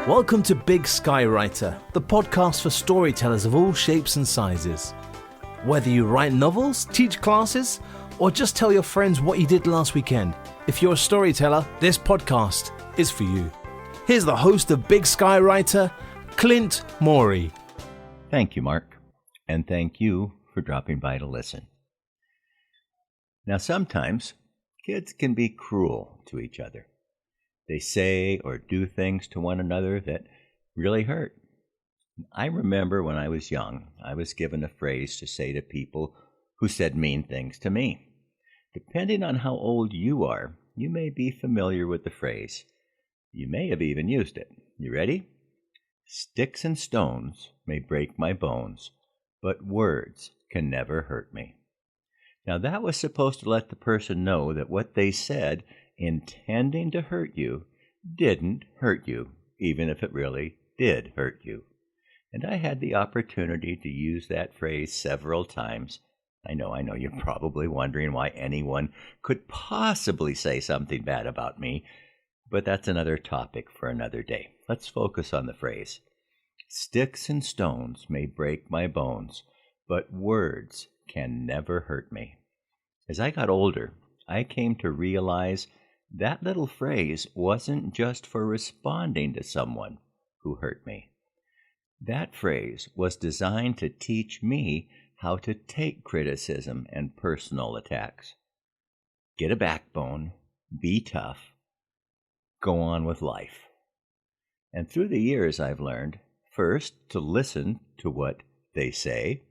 Welcome to Big Skywriter, the podcast for storytellers of all shapes and sizes. Whether you write novels, teach classes, or just tell your friends what you did last weekend, if you're a storyteller, this podcast is for you. Here's the host of Big Skywriter, Clint Morey. Thank you, Mark, and thank you for dropping by to listen. Now, sometimes kids can be cruel to each other. They say or do things to one another that really hurt. I remember when I was young, I was given a phrase to say to people who said mean things to me. Depending on how old you are, you may be familiar with the phrase. You may have even used it. You ready? Sticks and stones may break my bones, but words can never hurt me. Now that was supposed to let the person know that what they said, intending to hurt you, didn't hurt you, even if it really did hurt you. And I had the opportunity to use that phrase several times. I know, you're probably wondering why anyone could possibly say something bad about me, but that's another topic for another day. Let's focus on the phrase. Sticks and stones may break my bones, but words can never hurt me. As I got older, I came to realize that little phrase wasn't just for responding to someone who hurt me. That phrase was designed to teach me how to take criticism and personal attacks. Get a backbone, be tough, go on with life. And through the years I've learned, first, to listen to what they say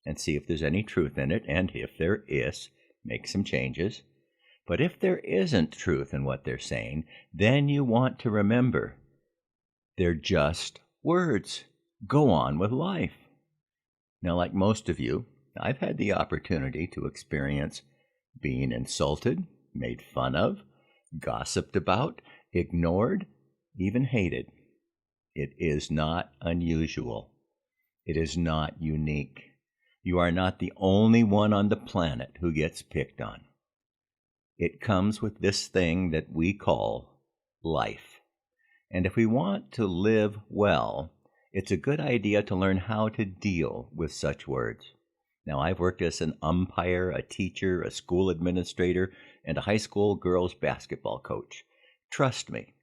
and see if there's any truth in it, and if there is, make some changes. But if there isn't truth in what they're saying, then you want to remember they're just words. Go on with life. Now, like most of you, I've had the opportunity to experience being insulted, made fun of, gossiped about, ignored, even hated. It is not unusual. It is not unique. You are not the only one on the planet who gets picked on. It comes with this thing that we call life. And if we want to live well, it's a good idea to learn how to deal with such words. Now, I've worked as an umpire, a teacher, a school administrator, and a high school girls basketball coach. Trust me,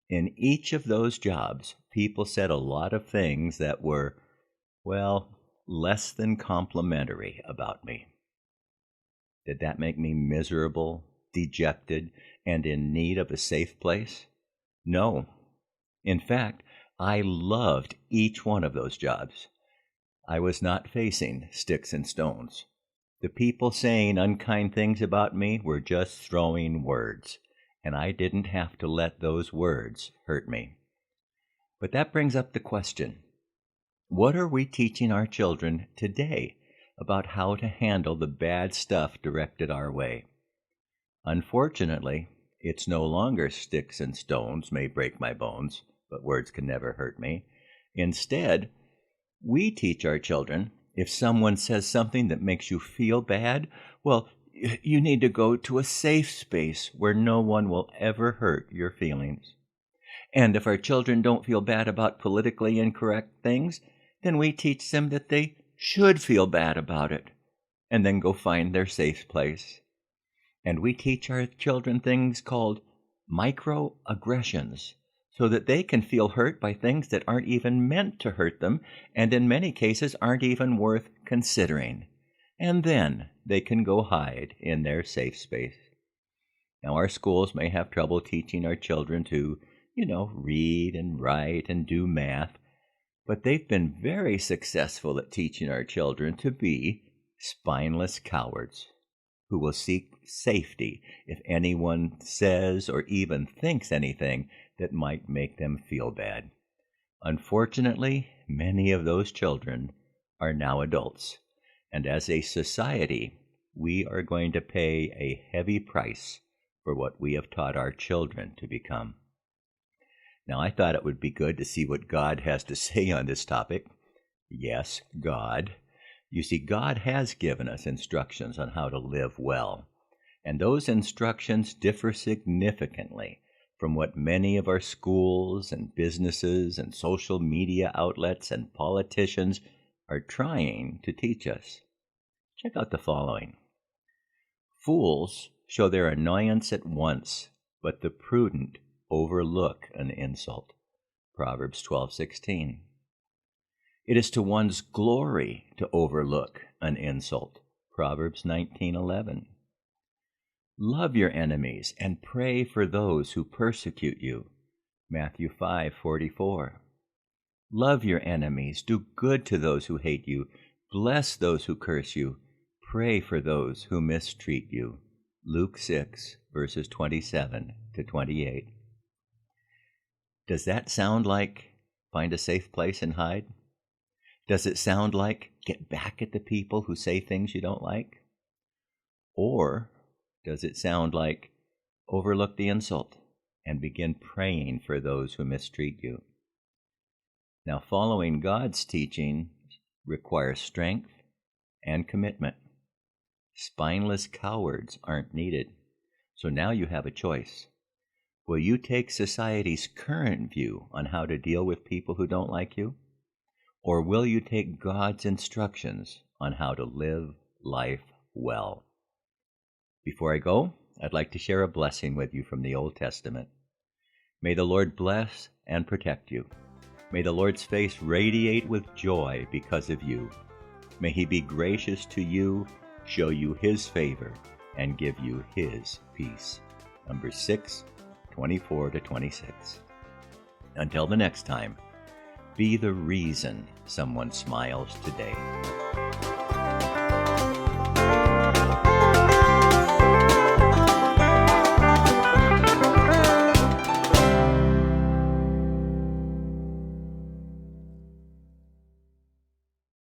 in each of those jobs, people said a lot of things that were, well, less than complimentary about me. Did that make me miserable, dejected, and in need of a safe place? No. In fact, I loved each one of those jobs. I was not facing sticks and stones. The people saying unkind things about me were just throwing words, and I didn't have to let those words hurt me. But that brings up the question, what are we teaching our children today about how to handle the bad stuff directed our way? Unfortunately, it's no longer sticks and stones may break my bones, but words can never hurt me. Instead, we teach our children, if someone says something that makes you feel bad, well, you need to go to a safe space where no one will ever hurt your feelings. And if our children don't feel bad about politically incorrect things, then we teach them that they should feel bad about it, and then go find their safe place. And we teach our children things called microaggressions, so that they can feel hurt by things that aren't even meant to hurt them, and in many cases aren't even worth considering. And then they can go hide in their safe space. Now, our schools may have trouble teaching our children to, read and write and do math, but they've been very successful at teaching our children to be spineless cowards who will seek safety if anyone says or even thinks anything that might make them feel bad. Unfortunately, many of those children are now adults, and as a society, we are going to pay a heavy price for what we have taught our children to become. Now, I thought it would be good to see what God has to say on this topic. Yes, God. You see, God has given us instructions on how to live well, and those instructions differ significantly from what many of our schools and businesses and social media outlets and politicians are trying to teach us. Check out the following. Fools show their annoyance at once, but the prudent overlook an insult. Proverbs 12:16. It is to one's glory to overlook an insult. Proverbs 19:11. Love your enemies and pray for those who persecute you. Matthew 5:44. Love your enemies, do good to those who hate you, bless those who curse you, pray for those who mistreat you. Luke 6, verses 27 to 28. Does that sound like find a safe place and hide? Does it sound like get back at the people who say things you don't like? Or does it sound like overlook the insult and begin praying for those who mistreat you? Now, following God's teaching requires strength and commitment. Spineless cowards aren't needed. So now you have a choice. Will you take society's current view on how to deal with people who don't like you? Or will you take God's instructions on how to live life well? Before I go, I'd like to share a blessing with you from the Old Testament. May the Lord bless and protect you. May the Lord's face radiate with joy because of you. May he be gracious to you, show you his favor, and give you his peace. Numbers 6, 24 to 26. Until the next time, be the reason someone smiles today.